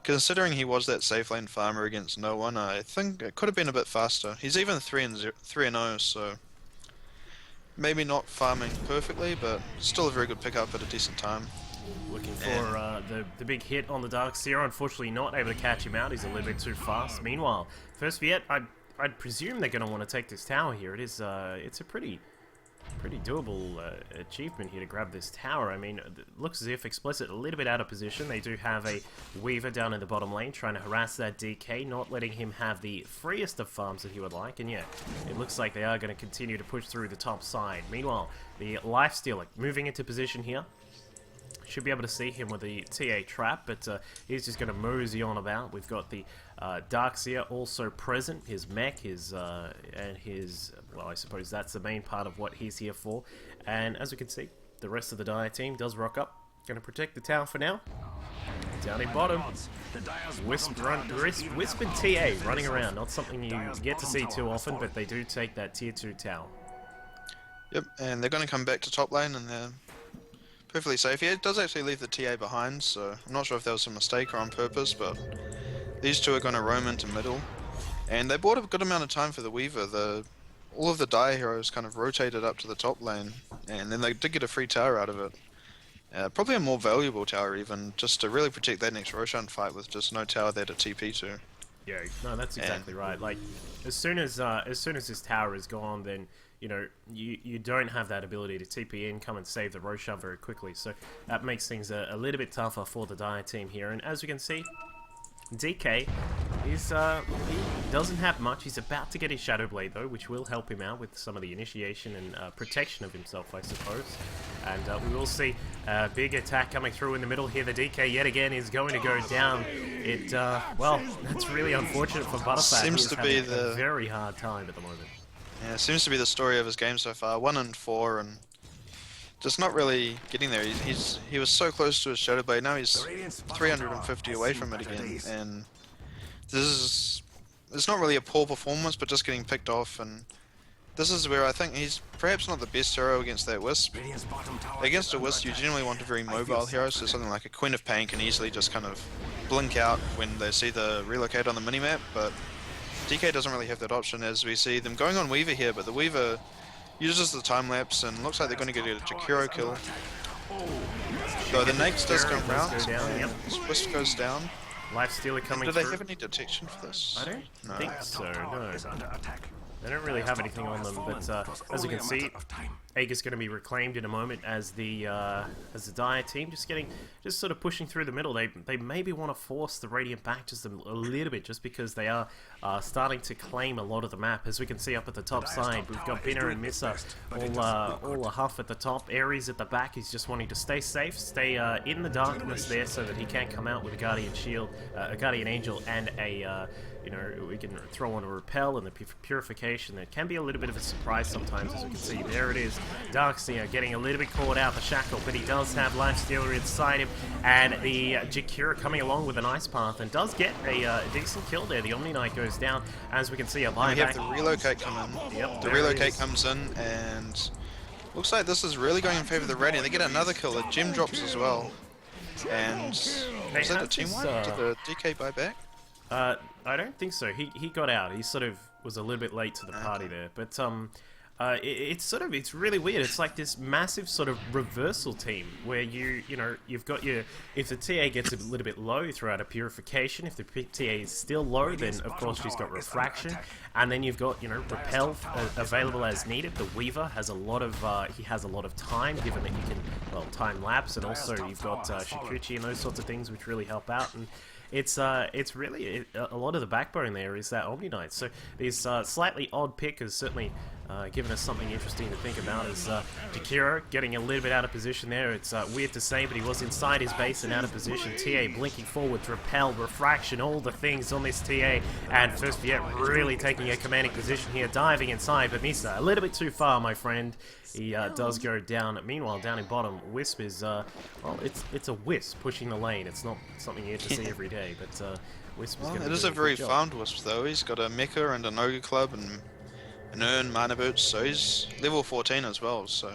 S2: considering he was that safe lane farmer against no one, I think it could have been a bit faster. He's even 3-0, so maybe not farming perfectly, but still a very good pickup at a decent time.
S1: Looking for the big hit on the Darkseer. Unfortunately, not able to catch him out. He's a little bit too fast. Meanwhile, First Viet, I'd presume they're going to want to take this tower here. It's a pretty doable achievement here to grab this tower. I mean, it looks as if XPLICIT a little bit out of position. They do have a Weaver down in the bottom lane trying to harass that DK, not letting him have the freest of farms that he would like. And yeah, it looks like they are going to continue to push through the top side. Meanwhile, the Lifestealer moving into position here. should be able to see him with the TA trap, but he's just going to mosey on about. We've got the Darkseer also present, his mech, and his, well, I suppose that's the main part of what he's here for. And as we can see, the rest of the Dire team does rock up. Going to protect the tower for now. Down in bottom, Wisp and TA running around. Not something you get to see too often, but they do take that tier 2 tower.
S2: Yep, and they're going to come back to top lane, and they're perfectly safe here. It does actually leave the TA behind, so I'm not sure if that was a mistake or on purpose, but these two are going to roam into middle. And they bought a good amount of time for the Weaver. All of the Dire heroes kind of rotated up to the top lane, and then they did get a free tower out of it. Probably a more valuable tower even, just to really protect that next Roshan fight with just no tower there to TP to.
S1: Yeah, no, that's exactly right. Like, as soon as this tower is gone, then you know you don't have that ability to TP in, come and save the Roshan very quickly. So that makes things a little bit tougher for the Dire team here. And as you can see, DK is he doesn't have much. He's about to get his Shadow Blade though, which will help him out with some of the initiation and protection of himself, I suppose. And we will see a big attack coming through in the middle here. The DK yet again is going to go down. It well, that's really unfortunate for Butterfat.
S2: Seems to be
S1: a very hard time at the moment.
S2: Yeah, it seems to be the story of his game so far. 1 and 4, and just not really getting there. He was so close to his Shadow Blade. Now he's 350 away from it again, and it's not really a poor performance, but just getting picked off. And this is where I think he's perhaps not the best hero against that Wisp. Against a Wisp, you generally want a very mobile hero, so something like a Queen of Pain can easily just kind of blink out when they see the relocate on the minimap, but DK doesn't really have that option, as we see them going on Weaver here, but the Weaver uses the time lapse and looks like they're going to get a Jakiro kill. So the Nates does come round, and Wisp goes down.
S1: Lifestealer coming
S2: Do
S1: through.
S2: they have any detection for this?
S1: I don't think so, no. They don't really have anything on them, but as you can see, Aegis going to be reclaimed in a moment as the Dire team just sort of pushing through the middle. They maybe want to force the Radiant back just a little bit, just because they are starting to claim a lot of the map. As we can see up at the top side, we've got Binner and Missa all a huff at the top. Ares at the back, he's just wanting to stay safe, stay in the darkness there, so that he can't come out with a Guardian Shield, a Guardian Angel, and a you know, we can throw on a repel and the purification. That can be a little bit of a surprise sometimes, as we can see. There it is. Darkseer getting a little bit caught out the shackle, but he does have Lifestealer inside him, and the Jakiro coming along with an Ice Path and does get a decent kill there. The Omni Knight goes down, as we can see a buyback.
S2: We have the relocate come in.
S1: Yep,
S2: the relocate comes in, and looks like this is really going in favor of the Radiant. They get another kill. The gem drops as well. And was that a team wipe? Did the DK buy back?
S1: I don't think so. He got out. He sort of was a little bit late to the party there, but it's really weird. It's like this massive sort of reversal team where you've got if the TA gets a little bit low, you throw out a purification. If the TA is still low, then of course she's got refraction, and then you've got repel available as needed. The Weaver has a lot of time, given that you can time lapse, and also you've got Shikuchi and those sorts of things which really help out. And it's really a lot of the backbone there is that Omni Knight. So these slightly odd pick has certainly given us something interesting to think about. As Jakiro getting a little bit out of position there. It's weird to say, but he was inside his base and out of position. TA blinking forwards, repel, refraction, all the things on this TA. And First Viet really taking a commanding position here, diving inside. But Misa a little bit too far, my friend. He does go down. Meanwhile, down in bottom, Wisp is, well, it's a Wisp pushing the lane. It's not something you get to see every day, but Wisp is going to do
S2: it is a very farmed Wisp, though. He's got a Mecha and an Ogre Club and an Urn, Mana Boots, so he's level 14 as well, so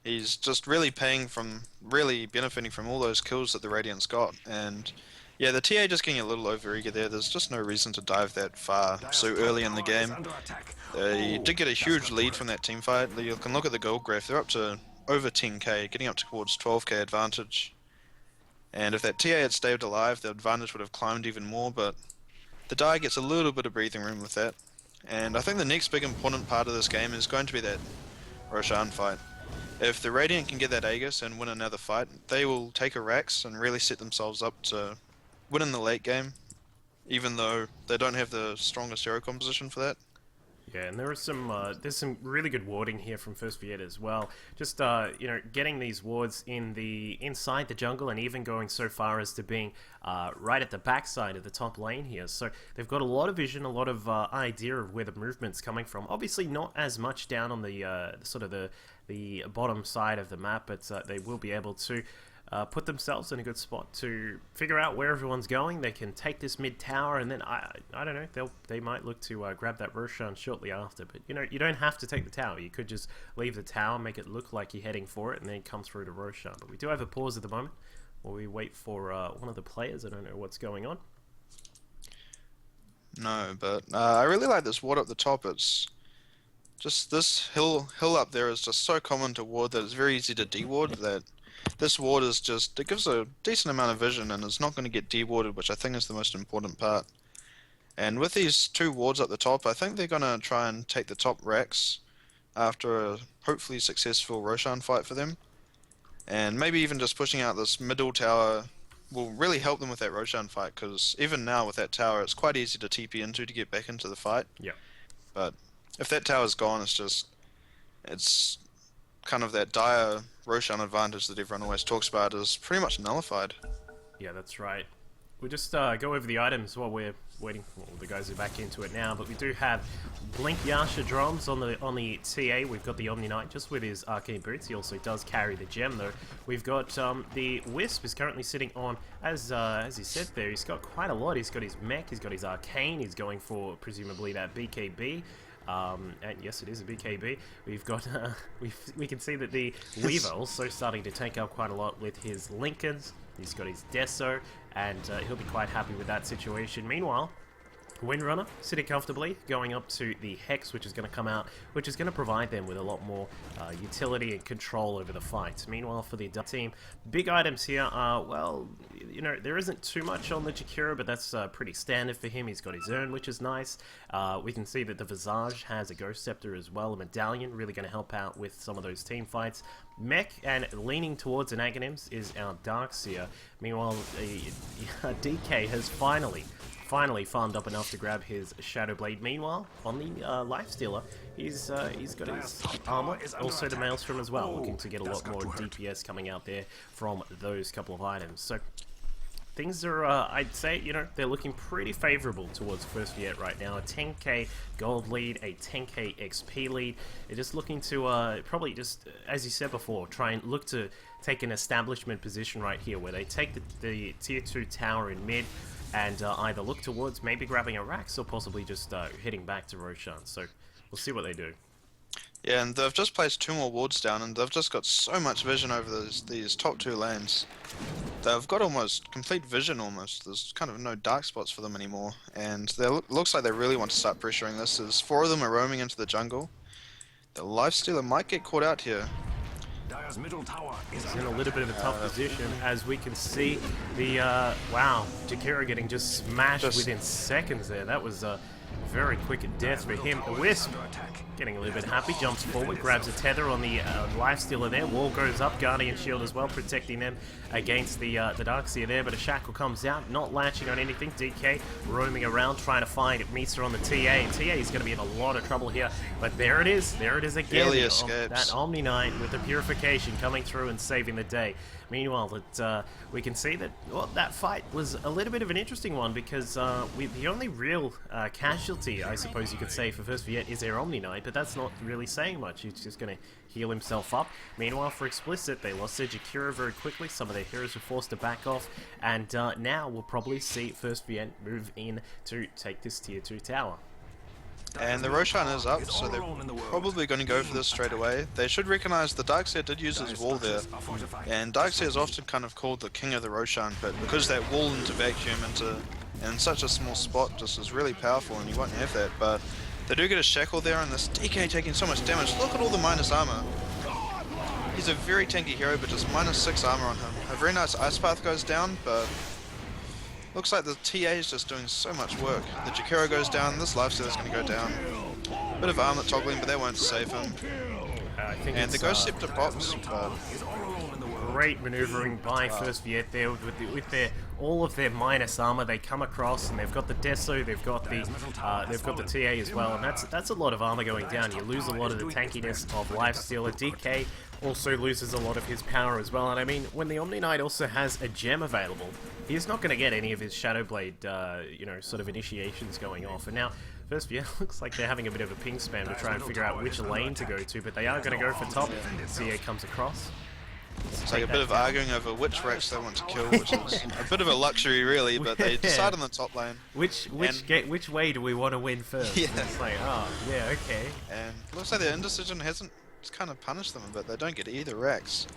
S2: he's just really benefiting from all those kills that the Radiant's got. And yeah, the TA just getting a little over-eager there. There's just no reason to dive that far so early in the game. They did get a huge lead from that team fight. You can look at the gold graph. They're up to over 10k, getting up towards 12k advantage. And if that TA had stayed alive, the advantage would have climbed even more, but the Dire gets a little bit of breathing room with that. And I think the next big important part of this game is going to be that Roshan fight. If the Radiant can get that Aegis and win another fight, they will take a Rax and really set themselves up to win in the late game, even though they don't have the strongest hero composition for that.
S1: Yeah, and there's some really good warding here from First Viet as well. Just you know, getting these wards inside the jungle, and even going so far as to being right at the backside of the top lane here. So they've got a lot of vision, a lot of idea of where the movement's coming from. Obviously, not as much down on the sort of the bottom side of the map, but they will be able to put themselves in a good spot to figure out where everyone's going. They can take this mid tower, and then I don't know, they might look to grab that Roshan shortly after. But you know, you don't have to take the tower. You could just leave the tower, make it look like you're heading for it, and then come through to Roshan. But we do have a pause at the moment while we wait for one of the players. I don't know what's going on.
S2: No, but I really like this ward up the top. It's just this hill up there is just so common to ward that it's very easy to de-ward. That this ward is just, it gives a decent amount of vision and it's not going to get de-warded, which I think is the most important part. And with these two wards at the top, I think they're going to try and take the top racks after a hopefully successful Roshan fight for them. And maybe even just pushing out this middle tower will really help them with that Roshan fight, because even now with that tower it's quite easy to TP into to get back into the fight.
S1: Yeah.
S2: But if that tower's gone, it's kind of that dire Roshan advantage that everyone always talks about is pretty much nullified.
S1: Yeah, that's right. We'll just go over the items while we're waiting. Well, the guys are back into it now, but we do have Blink Yasha drums on the TA. We've got the Omni Knight just with his arcane boots. He also does carry the gem though. We've got the Wisp is currently sitting on, as he said there, he's got quite a lot. He's got his mech, he's got his arcane, he's going for presumably that BKB. And yes, it is a BKB. We've got, we can see that the Weaver also starting to take up quite a lot with his Lincolns. He's got his Deso, and he'll be quite happy with that situation. Meanwhile, Windrunner sitting comfortably, going up to the Hex, which is going to come out, which is going to provide them with a lot more utility and control over the fight. Meanwhile, for the team, big items here are, well, you know, there isn't too much on the Jakiro, but that's pretty standard for him. He's got his urn, which is nice. We can see that the Visage has a Ghost Scepter as well, a Medallion, really going to help out with some of those team fights. Mech and leaning towards an Aghanims is our Darkseer. Meanwhile, DK has finally farmed up enough to grab his Shadow Blade. Meanwhile, on the Lifestealer, he's got his armor, also the Maelstrom as well, looking to get a lot more DPS coming out there from those couple of items. So things are, I'd say, you know, they're looking pretty favorable towards First Viet right now. A 10k gold lead, a 10k XP lead. They're just looking to probably just, as you said before, try and look to take an establishment position right here, where they take the tier 2 tower in mid, and either look towards maybe grabbing a Rax or possibly just heading back to Roshan. So we'll see what they do.
S2: Yeah, and they've just placed 2 more wards down, and they've just got so much vision over these top 2 lanes. They've got almost complete vision almost. There's kind of no dark spots for them anymore, and looks like they really want to start pressuring this, as 4 of them are roaming into the jungle. The Lifestealer might get caught out here.
S3: Dire's middle tower is
S1: in a little bit of a tough position, as we can see the wow, Jakiro getting just smashed within seconds there. That was a very quick death for him. Wisp getting a little bit happy, jumps forward, grabs a tether on the Lifestealer there. Wall goes up, Guardian Shield as well, protecting them against the Darkseer there, but a Shackle comes out, not latching on anything. DK roaming around, trying to find Misa on the TA, and TA is going to be in a lot of trouble here, but there it is again. That Omni Knight with the Purification coming through and saving the day. Meanwhile, we can see that, well, that fight was a little bit of an interesting one, because the only real casualty, I suppose you could say, for First Viet is their Omni Knight, but that's not really saying much. He's just going to heal himself up. Meanwhile, for XPLICIT, they lost their Jakiro very quickly. Some of their heroes were forced to back off, and now we'll probably see First Viet move in to take this tier 2 tower.
S2: And the Roshan is up, so they're probably going to go for this straight away. They should recognize the Darkseer did use his wall there, and Darkseer is often kind of called the king of the Roshan, but because that wall into vacuum in such a small spot just is really powerful, and you won't have that. But they do get a Shackle there, and this DK taking so much damage. Look at all the minus armor. He's a very tanky hero, but just minus 6 armor on him. A very nice Ice Path goes down, but looks like the TA is just doing so much work. The Jakiro goes down, this Lifestealer is going to go down. Bit of armor toggling, but that won't save him.
S1: I think
S2: and the Ghost Scepter pops, but
S1: great maneuvering by First Viet there with their all of their minus armor. They come across and they've got the Deso, they've got the TA as well, and that's a lot of armor going down. You lose a lot of the tankiness of Lifestealer. DK also loses a lot of his power as well, and I mean, when the Omni Knight also has a gem available, he's not going to get any of his Shadow Blade, you know, sort of initiations going off. And now, First Viet looks like they're having a bit of a ping spam to try and figure out which lane to go to, but they are going to go for top. TA comes across.
S2: It's like a bit of arguing over which Rex they want to kill, which is a bit of a luxury really, but they decide on the top lane.
S1: Which way do we want to win first?
S2: Yeah.
S1: And it's like, oh, yeah, okay.
S2: And looks like their indecision hasn't kind of punished them a bit. They don't get either Rex.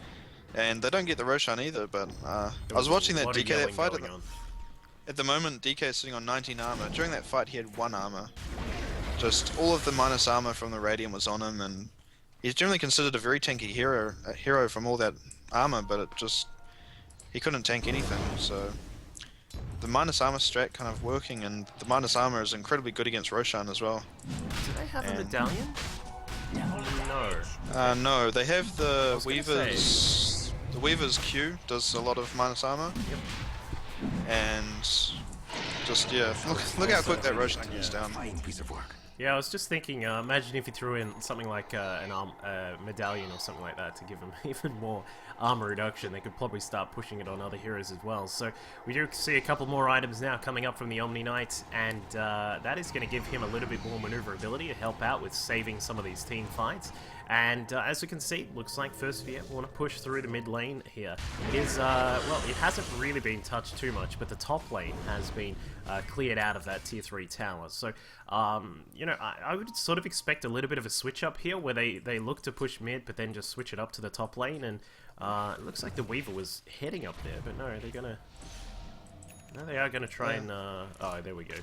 S2: And they don't get the Roshan either, but I was watching that DK that fight at the moment. DK is sitting on 19 armor. During that fight he had 1 armor. Just all of the minus armor from the Radiant was on him, and he's generally considered a very tanky hero from all that armor, but it just, he couldn't tank anything. So the minus armor strat kind of working, and the minus armor is incredibly good against Roshan as well.
S1: Do they have a medallion?
S2: No. No, they have the Weaver's. The Weaver's Q does a lot of minus armor.
S1: Yep.
S2: And just, yeah, look how quick that Roshan goes down.
S3: Fine piece of work.
S1: Yeah, I was just thinking, imagine if you threw in something like a medallion or something like that to give them even more armor reduction. They could probably start pushing it on other heroes as well. So we do see a couple more items now coming up from the Omni Knight, and that is going to give him a little bit more maneuverability to help out with saving some of these team fights. And as you can see, looks like First Viet want to push through the mid lane here. Well, it hasn't really been touched too much, but the top lane has been cleared out of that tier 3 tower. So, you know, I would sort of expect a little bit of a switch up here where they look to push mid, but then just switch it up to the top lane. And it looks like the Weaver was heading up there, but no, they're gonna... No, they are gonna try and... Oh, there we go.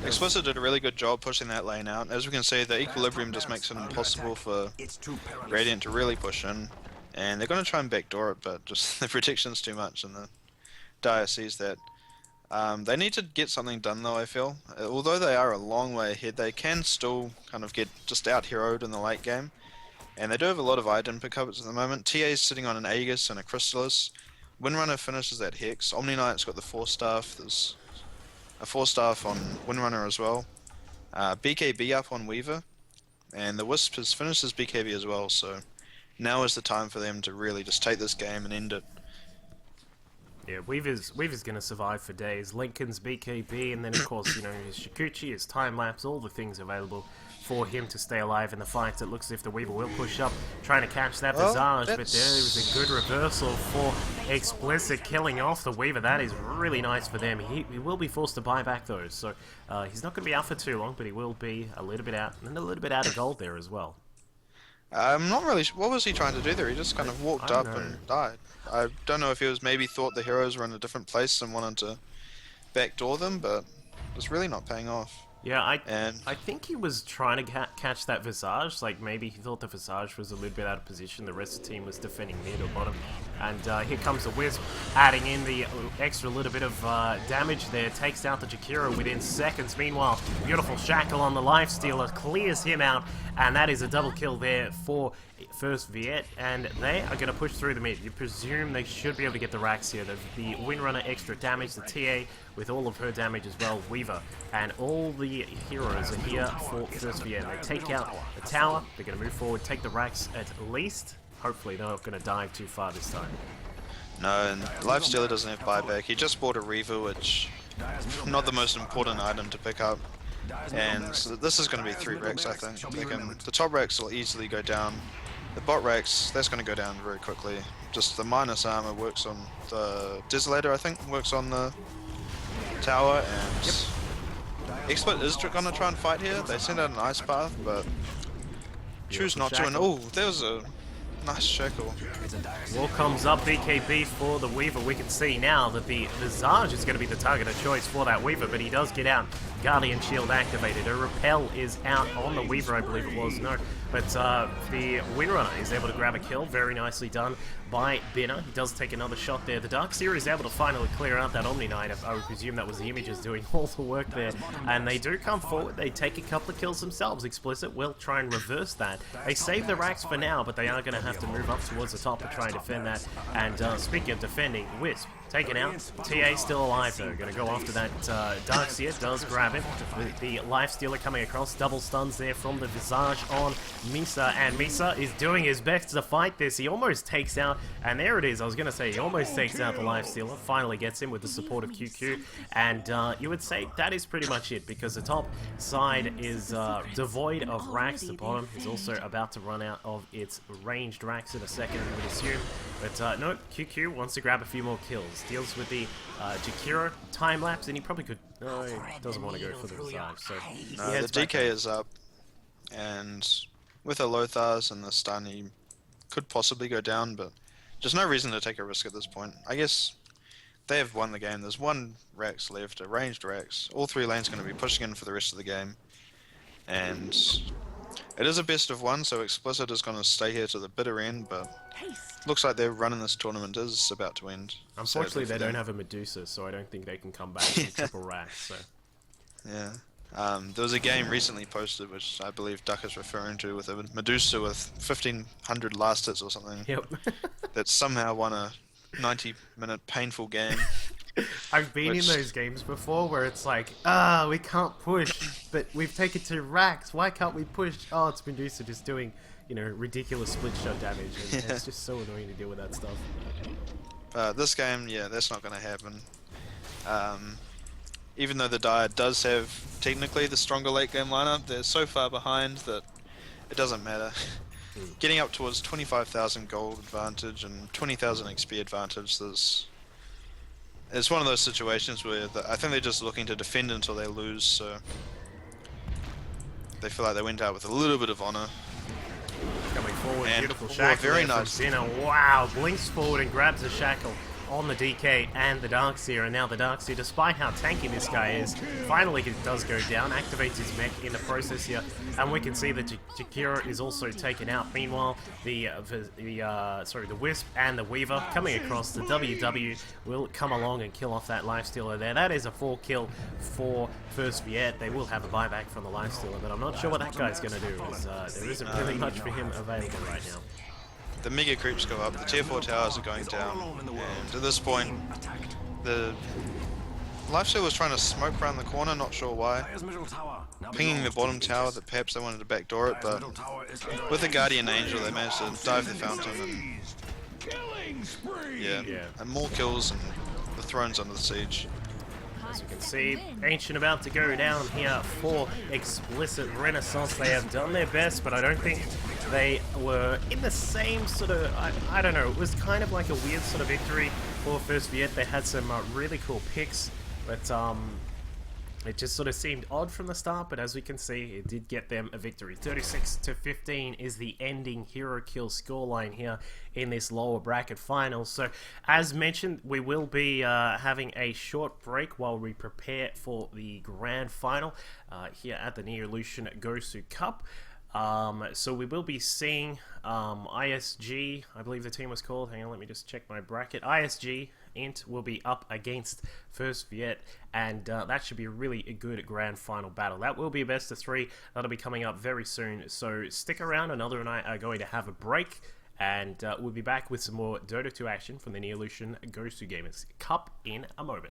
S2: XPLICIT did a really good job pushing that lane out. As we can see, the equilibrium just makes it impossible for Radiant to really push in. And they're going to try and backdoor it, but just the protection's too much, and the Dire sees that. They need to get something done though, I feel. Although they are a long way ahead, they can still kind of get just out-heroed in the late game. And they do have a lot of item pickups at the moment. TA's sitting on an Aegis and a Crystallis. Windrunner finishes that Hex. Omni Knight's got the 4-staff. There's a 4-staff on Windrunner as well. BKB up on Weaver. And the Wisp has finished his BKB as well, so now is the time for them to really just take this game and end it.
S1: Yeah, Weaver's going to survive for days. Lincoln's BKB, and then of course, you know, his Shikuchi, his time-lapse, all the things available for him to stay alive in the fights. It looks as if the Weaver will push up, trying to catch that Visage, but there was a good reversal for XPLICIT, killing off the Weaver. That is really nice for them. He will be forced to buy back those, so he's not going to be out for too long, but he will be a little bit out, and a little bit out of gold there as well.
S2: I'm not really sure. What was he trying to do there? He just kind of walked up and died. I don't know if he was maybe thought the heroes were in a different place and wanted to backdoor them, but it's really not paying off.
S1: Yeah, I think he was trying to catch that Visage. Like, maybe he thought the Visage was a little bit out of position. The rest of the team was defending mid or bottom. And here comes the Wisp, adding in the extra little bit of damage there. Takes out the Jakiro within seconds. Meanwhile, beautiful Shackle on the Lifestealer clears him out. And that is a double kill there for First Viet. And they are going to push through the mid. You presume they should be able to get the racks here. The Windrunner extra damage, the TA with all of her damage as well, Weaver. And all the heroes are here for First Viet. They take out the tower. They're going to move forward, take the racks at least. Hopefully they're not going to dive too far this time.
S2: No, and Lifestealer doesn't have buyback. He just bought a Reaver, which is not the most important item to pick up. And so this is going to be 3 racks, I think. The top racks will easily go down. The bot racks, that's going to go down very quickly. Just the minus armor works on the Desolator, I think, works on the tower, and XSplit is going to try and fight here. They send out an Ice Path, but choose not to. And oh, there was a nice Shackle.
S1: Wall comes up, BKB for the Weaver. We can see now that the Visage is going to be the target of choice for that Weaver, but he does get out Guardian Shield activated. A Repel is out on the Weaver, I believe it was. No, but the Windrunner is able to grab a kill. Very nicely done by Binner. He does take another shot there. The Darkseer is able to finally clear out that Omni Knight. I would presume that was the Images doing all the work there. And they do come forward. They take a couple of kills themselves. XPLICIT will try and reverse that. They save the racks for now, but they are going to have to move up towards the top to try and defend that. And speaking of defending, Wisp taken out. TA still alive though. Going to go after that Darkseer. Does grab him. The Lifestealer coming across. Double stuns there from the Visage on Misa. And Misa is doing his best to fight this. He almost takes out, and there it is. I was going to say he almost takes out the Lifestealer. Finally gets him with the support of QQ. And you would say that is pretty much it, because the top side is devoid of racks. The bottom is also about to run out of its ranged racks in a second, I would assume. But no, QQ wants to grab a few more kills. Deals with the Jakiro time lapse, and he probably could. No, he doesn't want to go for the Visage. So
S2: no, the DK is up, and with the Lothars and the stun, he could possibly go down, but there's no reason to take a risk at this point. I guess they have won the game. There's one Rax left, a ranged Rax. All three lanes going to be pushing in for the rest of the game, and it is a best of one, so XPLICIT is going to stay here to the bitter end, but looks like their run in this tournament is about to end.
S1: Unfortunately, they don't have a Medusa, so I don't think they can come back from triple Rax. So.
S2: Yeah. There was a game recently posted, which I believe Duck is referring to, with a Medusa with 1,500 last hits or something.
S1: Yep.
S2: That somehow won a 90-minute painful game.
S1: I've been in those games before where it's like, we can't push, but we've taken 2 racks. Why can't we push? Oh, it's Medusa just doing, you know, ridiculous split shot damage. And it's just so annoying to deal with that stuff.
S2: This game, yeah, that's not going to happen. Even though the Dire does have technically the stronger late game lineup, they're so far behind that it doesn't matter. Getting up towards 25,000 gold advantage and 20,000 XP advantage, it's one of those situations where I think they're just looking to defend until they lose, so they feel like they went out with a little bit of honor.
S1: Coming forward,
S2: and
S1: beautiful shackle.
S2: very nice.
S1: Wow, blinks forward and grabs the shackle on the DK and the Darkseer, and now the Darkseer, despite how tanky this guy is, finally it does go down, activates his mech in the process here, and we can see that Jakiro is also taken out. Meanwhile, the Wisp and the Weaver coming across, the WW will come along and kill off that Lifestealer there. That is a 4 kill for First Viet. They will have a buyback from the Lifestealer, but I'm not sure what that guy's going to do, as there isn't really much for him available right now.
S2: The mega creeps go up, the tier 4 towers are going down, and at this point, the Lifesteal was trying to smoke around the corner, not sure why, pinging the bottom tower that perhaps they wanted to backdoor it, but with the Guardian Angel they managed to dive the fountain, and yeah, and more kills, and the throne's under the siege.
S1: As you can see, Ancient about to go down here for XPLICIT Renaissance. They have done their best, but I don't think they were in the same sort of, I don't know, it was kind of like a weird sort of victory for First Viet. They had some really cool picks, but it just sort of seemed odd from the start, but as we can see, it did get them a victory. 36-15 is the ending hero kill scoreline here in this lower bracket final. So, as mentioned, we will be having a short break while we prepare for the grand final here at the Neolution GosuCup. So we will be seeing ISG, I believe the team was called, hang on, let me just check my bracket. ISG Int will be up against First Viet, and that should be a really good grand final battle. That will be a best of 3, that'll be coming up very soon, so stick around. Another and I are going to have a break, and we'll be back with some more Dota 2 action from the Neolution Gosu Gamers Cup in a moment.